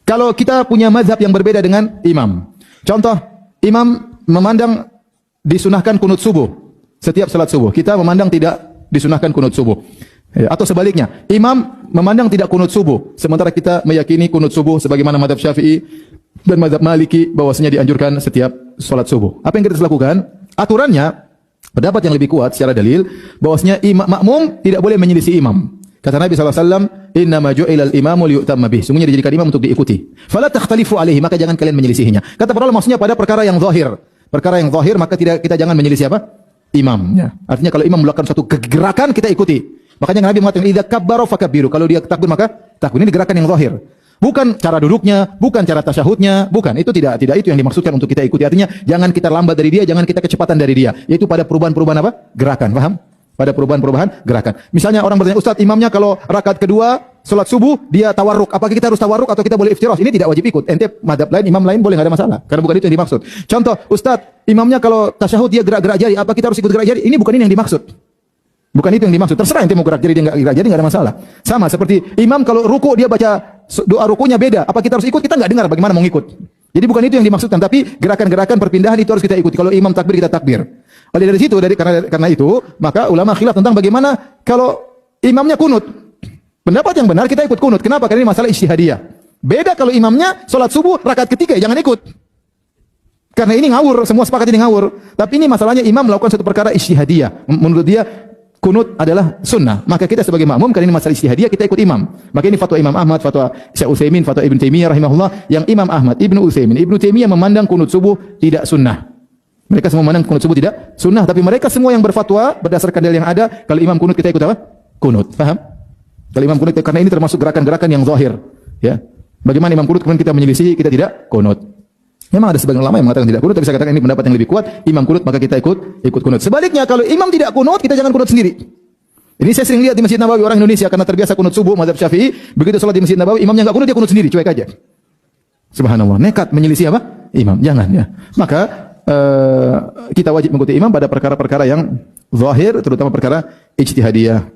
Kalau kita punya mazhab yang berbeda dengan imam. Contoh, imam memandang disunahkan kunut subuh setiap salat subuh. Kita memandang tidak disunahkan kunut subuh. Atau sebaliknya, imam memandang tidak kunut subuh, sementara kita meyakini kunut subuh sebagaimana mazhab Syafi'i dan mazhab Maliki bahwasanya dianjurkan setiap salat subuh. Apa yang kita harus lakukan? Aturannya, pendapat yang lebih kuat secara dalil bahwasanya imam makmum tidak boleh menyelisih imam. Kata Nabi SAW, "Innama ju'ilal imamu liyu'tamma bih." Sungguhnya dijadikan imam untuk diikuti. Fala takhtalifu alaihi, maka jangan kalian menyelisihinya. Kata para ulama maksudnya pada perkara yang zahir. Perkara yang zahir maka kita jangan menyelisih apa? Imam. Ya. Artinya kalau imam melakukan suatu gerakan kita ikuti. Makanya Nabi mengatakan, "Idza kabbara fakabbiru." Kalau dia takbir maka takbir. Ini gerakan yang zahir. Bukan cara duduknya, bukan cara tasyahudnya, bukan. Itu tidak itu yang dimaksudkan untuk kita ikuti. Artinya jangan kita lambat dari dia, jangan kita kecepatan dari dia. Yaitu pada perubahan-perubahan apa? Gerakan. Paham? Pada perubahan-perubahan gerakan. Misalnya orang bertanya, "Ustaz, imamnya kalau rakaat kedua salat subuh dia tawarruk, apakah kita harus tawarruk atau kita boleh iftiras?" Ini tidak wajib ikut. Ente mazhab lain, imam lain boleh, enggak ada masalah. Karena bukan itu yang dimaksud. Contoh, "Ustaz, imamnya kalau tasyahud dia gerak-gerak jari, apa kita harus ikut gerak jari?" Ini bukan ini yang dimaksud. Bukan itu yang dimaksud. Terserah ente mau gerak jari dia enggak gerak jari, enggak ada masalah. Sama seperti imam kalau ruku dia baca doa rukunya beda, apa kita harus ikut? Kita enggak dengar, bagaimana mau ngikut? Jadi bukan itu yang dimaksudkan, tapi gerakan-gerakan perpindahan itu harus kita ikuti. Kalau imam takbir kita takbir. Oleh dari situ, karena itu, maka ulama khilaf tentang bagaimana kalau imamnya kunut. Pendapat yang benar kita ikut kunut. Kenapa? Karena ini masalah ijtihadiyah. Beda kalau imamnya salat subuh rakaat ketiga, jangan ikut. Karena ini ngawur, semua sepakat ini ngawur. Tapi ini masalahnya imam melakukan suatu perkara ijtihadiyah. Menurut dia kunut adalah sunnah. Maka kita sebagai makmum, karena ini masalah ijtihadiyah, kita ikut imam. Maka ini fatwa Imam Ahmad, fatwa Syekh Utsaimin, fatwa Ibnu Taimiyah rahimahullah, yang Imam Ahmad, Ibnu Utsaimin, Ibnu Taimiyah memandang kunut subuh tidak sunnah. Mereka semua memandang kunut subuh tidak sunnah, tapi mereka semua yang berfatwa berdasarkan dalil yang ada, kalau imam kunut kita ikut apa? Kunut. Paham? Kalau imam kunut, karena ini termasuk gerakan-gerakan yang zahir. Ya. Bagaimana imam kunut kemudian kita menyelisihi, kita tidak kunut. Memang ada sebagian ulama yang mengatakan tidak kunut, tapi saya katakan ini pendapat yang lebih kuat. Imam kunut maka kita ikut kunut. Sebaliknya kalau imam tidak kunut, kita jangan kunut sendiri. Ini saya sering lihat di Masjid Nabawi orang Indonesia karena terbiasa kunut subuh mazhab Syafi'i, begitu salat di Masjid Nabawi imamnya enggak kunut, dia kunut sendiri, cuek aja. Subhanallah, nekat menyelisih apa? Imam. Jangan ya. Maka kita wajib mengikuti imam pada perkara-perkara yang zahir, terutama perkara ijtihadiyah.